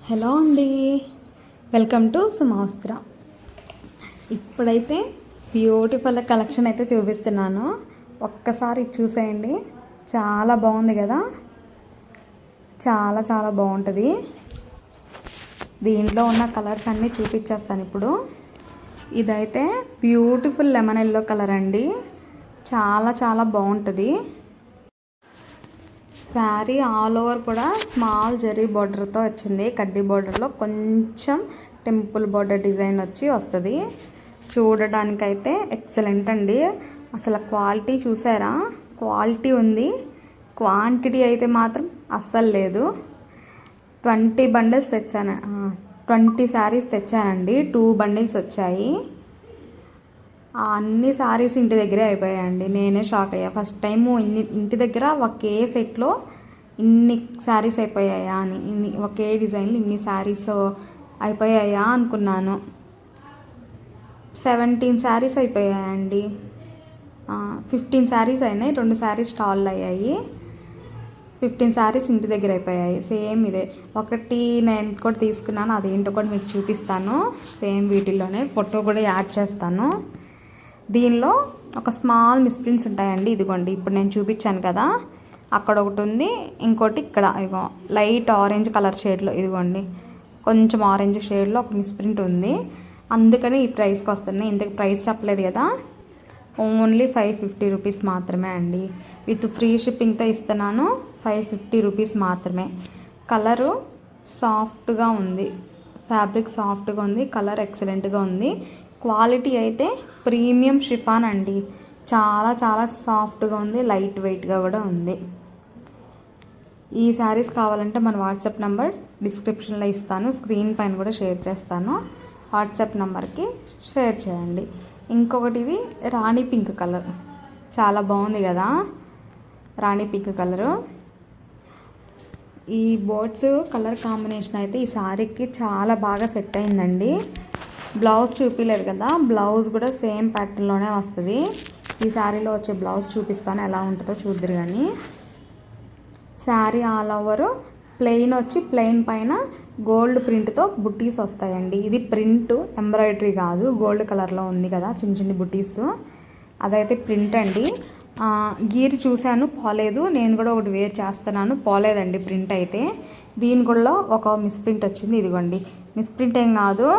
Hello అండి, welcome to సుమాస్త్ర. ఇప్పుడైతే beautiful collection అయితే చూపిస్తున్నాను. ఒక్కసారి చూసేయండి. చాలా బాగుంది కదా, చాలా చాలా బాగుంటుంది. దీంట్లో ఉన్న కలర్స్ అన్నీ చూపించేస్తాను ఇప్పుడు. ఇదైతే బ్యూటిఫుల్ లెమన్ ఎల్లో కలర్ అండి, చాలా చాలా బాగుంటుంది. శారీ ఆల్ ఓవర్ కూడా స్మాల్ జరీ బార్డర్తో వచ్చింది. కడ్డీ బార్డర్లో కొంచెం టెంపుల్ బార్డర్ డిజైన్ వస్తుంది. చూడడానికైతే ఎక్సలెంట్ అండి. అసలు క్వాలిటీ చూసారా, క్వాలిటీ ఉంది. క్వాంటిటీ అయితే మాత్రం అస్సలు లేదు. 20 బండిల్స్ తెచ్చాను, 20 శారీస్ తెచ్చానండి. 2 బండిల్స్ వచ్చాయి. అన్ని శారీస్ ఇంటి దగ్గరే అయిపోయాయండి. నేనే షాక్ అయ్యా. ఫస్ట్ టైము ఇంటి దగ్గర ఒకే సెట్లో ఇన్ని శారీస్ అయిపోయాయా అని, ఒకే డిజైన్లు ఇన్ని శారీస్ అయిపోయాయా అనుకున్నాను. 17 శారీస్ అయిపోయాయండి. 15 శారీస్ అయినాయి, 2 శారీస్ స్టాల్ అయ్యాయి. 15 శారీస్ ఇంటి దగ్గర అయిపోయాయి. సేమ్ ఇదే ఒకటి నేను కూడా తీసుకున్నాను, అదేంటో కూడా మీకు చూపిస్తాను. సేమ్ వీటిల్లోనే ఫోటో కూడా యాడ్ చేస్తాను. దీనిలో ఒక స్మాల్ మిస్ప్రింట్స్ ఉంటాయండి. ఇదిగోండి, ఇప్పుడు నేను చూపించాను కదా, అక్కడ ఒకటి ఉంది, ఇంకోటి ఇక్కడ. ఇగో లైట్ ఆరెంజ్ కలర్ షేడ్లో, ఇదిగోండి కొంచెం ఆరెంజ్ షేడ్లో ఒక మిస్ప్రింట్ ఉంది. అందుకని ఈ ప్రైస్కి వస్తున్నాయి. ఇంతకు ప్రైస్ చెప్పలేదు కదా. ఓన్లీ 550 రూపీస్ మాత్రమే అండి. విత్ ఫ్రీ షిప్పింగ్తో ఇస్తున్నాను. 550 రూపీస్ మాత్రమే. కలరు సాఫ్ట్గా ఉంది, ఫ్యాబ్రిక్ సాఫ్ట్గా ఉంది, కలర్ ఎక్సలెంట్గా ఉంది. క్వాలిటీ అయితే ప్రీమియం షిఫాన్ అండి. చాలా చాలా సాఫ్ట్గా ఉంది, లైట్ వెయిట్గా కూడా ఉంది. ఈ శారీస్ కావాలంటే మన వాట్సాప్ నెంబర్ డిస్క్రిప్షన్లో ఇస్తాను, స్క్రీన్ పైన కూడా షేర్ చేస్తాను. వాట్సాప్ నెంబర్కి షేర్ చేయండి. ఇంకొకటి ఇది రాణి పింక్ కలర్, చాలా బాగుంది కదా రాణి పింక్ కలరు. ఈ బోర్డ్స్ కలర్ కాంబినేషన్ అయితే ఈ శారీకి చాలా బాగా సెట్ అయిందండి. బ్లౌజ్ చూపించలేదు కదా, బ్లౌజ్ కూడా సేమ్ ప్యాటర్న్లోనే వస్తుంది. ఈ శారీలో వచ్చే బ్లౌజ్ చూపిస్తాను, ఎలా ఉంటుందో చూద్దరు. కానీ శారీ ఆల్ ఓవర్ ప్లెయిన్ వచ్చి, ప్లెయిన్ పైన గోల్డ్ ప్రింట్తో బుట్టీస్ వస్తాయండి. ఇది ప్రింట్, ఎంబ్రాయిడరీ కాదు. గోల్డ్ కలర్లో ఉంది కదా చిన్న చిన్న బుట్టీస్, అదైతే ప్రింట్ అండి. గీరి చూశాను, పోలేదు. నేను కూడా ఒకటి వేర్ చేస్తున్నాను, పోలేదండి ప్రింట్ అయితే. దీని కూడా ఒక మిస్ప్రింట్ వచ్చింది. ఇదిగోండి, మిస్ప్రింట్ ఏం కాదు,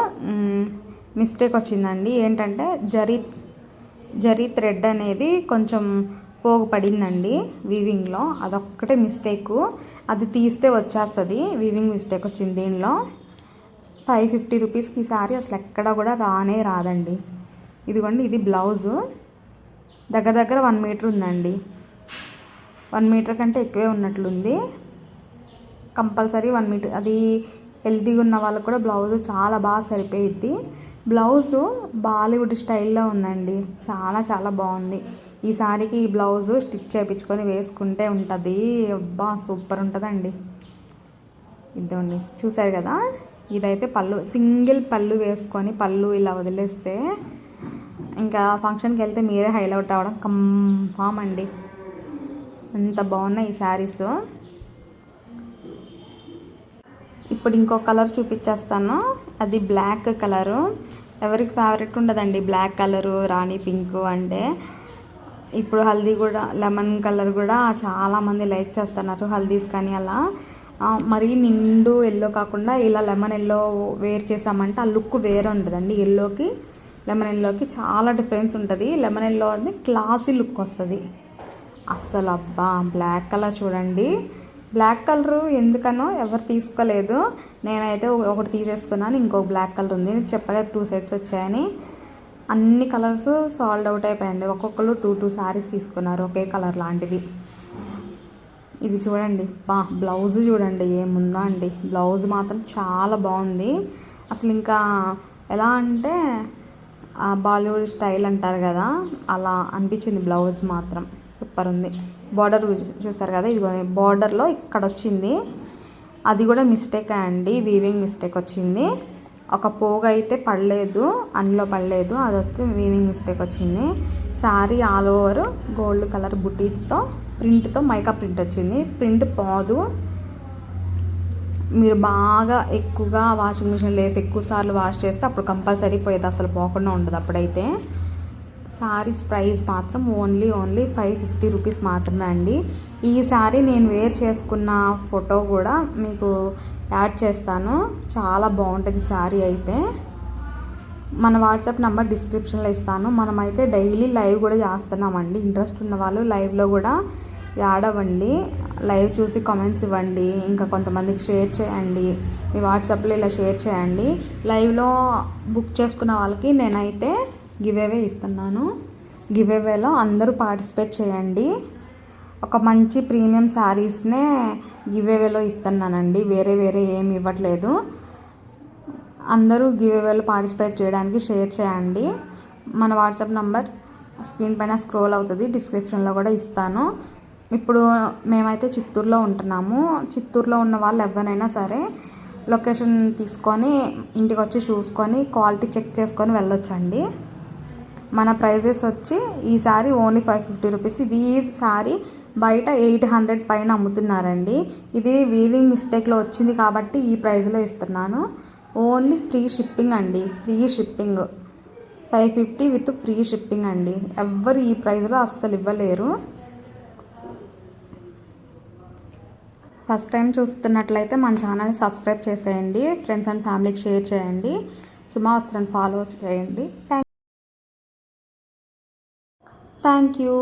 మిస్టేక్ వచ్చిందండి. ఏంటంటే జరీ థ్రెడ్ అనేది కొంచెం పోగు పడిందండి వీవింగ్లో, అదొక్కటే మిస్టేకు. అది తీస్తే వచ్చేస్తుంది. వీవింగ్ మిస్టేక్ వచ్చింది దీనిలో. 550 రూపీస్కి ఈ సారీ అసలు ఎక్కడ కూడా రాదండి. ఇదిగోండి, ఇది బ్లౌజు. దగ్గర 1 మీటర్ ఉందండి. 1 మీటర్ కంటే ఎక్కువే ఉన్నట్లుంది. Compulsory 1 metre. అది హెల్తీగా ఉన్న వాళ్ళకు కూడా బ్లౌజు చాలా బాగా సరిపోయిద్ది. బ్లౌజు బాలీవుడ్ స్టైల్లో ఉందండి, చాలా చాలా బాగుంది. ఈ సారీకి ఈ బ్లౌజు స్టిచ్ చేయించుకొని వేసుకుంటే ఉంటుంది. అబ్బా సూపర్ ఉంటుందండి. ఇదండి, చూసారు కదా. ఇదైతే పళ్ళు, సింగిల్ పళ్ళు వేసుకొని పళ్ళు ఇలా వదిలేస్తే ఇంకా ఫంక్షన్కి వెళ్తే మీరే హైలైట్ అవ్వడం కన్ఫామ్ అండి. ఎంత బాగున్నాయి ఈ శారీస్. ఇప్పుడు ఇంకో కలర్ చూపించేస్తాను, అది బ్లాక్ కలరు. ఎవరికి ఫేవరెట్ ఉండదండి బ్లాక్ కలరు, రాణి పింక్ అంటే. ఇప్పుడు హల్దీ కూడా లెమన్ కలర్ కూడా చాలామంది లైక్ చేస్తున్నారు, హల్దీస్ కానీ అలా. మరీ నిండు ఎల్లో కాకుండా ఇలా లెమన్ ఎల్లో వేర్ చేసామంటే ఆ లుక్ వేరే ఉంటుందండి. ఎల్లోకి లెమన్ ఎల్లోకి చాలా డిఫరెన్స్ ఉంటుంది. లెమన్ ఎల్లో అది క్లాసీ లుక్ వస్తుంది అస్సలు. అబ్బా బ్లాక్ కలర్ చూడండి. బ్లాక్ కలరు ఎందుకనో ఎవరు తీసుకోలేదు, నేనైతే ఒకటి తీసేసుకున్నాను. ఇంకో బ్లాక్ కలర్ ఉంది, చెప్పగా 2 సెట్స్ వచ్చాయని. అన్ని కలర్స్ సాల్డ్ అవుట్ అయిపోయాయండి. ఒక్కొక్కరు 2 శారీస్ తీసుకున్నారు ఒకే కలర్ లాంటివి. ఇది చూడండి, బ్లౌజ్ చూడండి ఏముందా అండి. బ్లౌజ్ మాత్రం చాలా బాగుంది. అసలు ఇంకా ఎలా అంటే బాలీవుడ్ స్టైల్ అంటారు కదా, అలా అనిపించింది. బ్లౌజ్ మాత్రం సూపర్ ఉంది. బార్డర్ చూసారు కదా, ఇది బార్డర్లో ఇక్కడ వచ్చింది, అది కూడా మిస్టేక్ అండి, వీవింగ్ మిస్టేక్ వచ్చింది. ఒక పోగు అయితే పడలేదు, అందులో పడలేదు, అదొస్తే వీవింగ్ మిస్టేక్ వచ్చింది. Sari all over gold colour బుటీస్తో ప్రింట్తో మైకా ప్రింట్ వచ్చింది. ప్రింట్ పోదు, మీరు బాగా ఎక్కువగా వాషింగ్ మిషన్లో వేసి ఎక్కువ సార్లు వాష్ చేస్తే అప్పుడు కంపల్సరీ పోయేది, అసలు పోకుండా ఉండదు అప్పుడైతే. శారీస్ ప్రైస్ మాత్రం ఓన్లీ 550 రూపీస్ మాత్రమే అండి. ఈ శారీ నేను వేర్ చేసుకున్న ఫోటో కూడా మీకు యాడ్ చేస్తాను, చాలా బాగుంటుంది శారీ అయితే. మన వాట్సాప్ నెంబర్ డిస్క్రిప్షన్లో ఇస్తాను. మనమైతే డైలీ లైవ్ కూడా చేస్తున్నామండి. ఇంట్రెస్ట్ ఉన్న వాళ్ళు లైవ్లో కూడా యాడ్ అవ్వండి, లైవ్ చూసి కామెంట్స్ ఇవ్వండి, ఇంకా కొంతమందికి షేర్ చేయండి, మీ వాట్సాప్లో ఇలా షేర్ చేయండి. లైవ్లో బుక్ చేసుకున్న వాళ్ళకి నేనైతే గివ్ అవే ఇస్తున్నాను. గివ్ అవేలో అందరూ పార్టిసిపేట్ చేయండి. ఒక మంచి ప్రీమియం శారీస్నే గివ్ అవేలో ఇస్తున్నానండి, వేరే ఏమి ఇవ్వట్లేదు. అందరూ గివ్ అవేలో పార్టిసిపేట్ చేయడానికి షేర్ చేయండి. మన వాట్సాప్ నంబర్ స్క్రీన్ పైన స్క్రోల్ అవుతుంది, డిస్క్రిప్షన్లో కూడా ఇస్తాను. ఇప్పుడు మేమైతే చిత్తూరులో ఉంటున్నాము. చిత్తూరులో ఉన్న వాళ్ళు ఎవరైనా సరే లొకేషన్ తీసుకొని ఇంటికి వచ్చి చూసుకొని క్వాలిటీ చెక్ చేసుకొని వెళ్ళొచ్చండి. మన ప్రైజెస్ వచ్చి ఈ సారీ ఓన్లీ 550 రూపీస్. ఇది ఈ సారీ బయట 800 పైన అమ్ముతున్నారండి. ఇది వీవింగ్ మిస్టేక్లో వచ్చింది కాబట్టి ఈ ప్రైజ్లో ఇస్తున్నాను. ఓన్లీ ఫ్రీ షిప్పింగ్ అండి, free shipping 550 with free shipping అండి. ఎవ్వరు ఈ ప్రైజ్లో అస్సలు ఇవ్వలేరు. ఫస్ట్ టైం చూస్తున్నట్లయితే మన ఛానల్ని సబ్స్క్రైబ్ చేసేయండి, ఫ్రెండ్స్ అండ్ ఫ్యామిలీకి షేర్ చేయండి, సుమా వస్త్రాన్ని ఫాలో చేయండి. Thank you.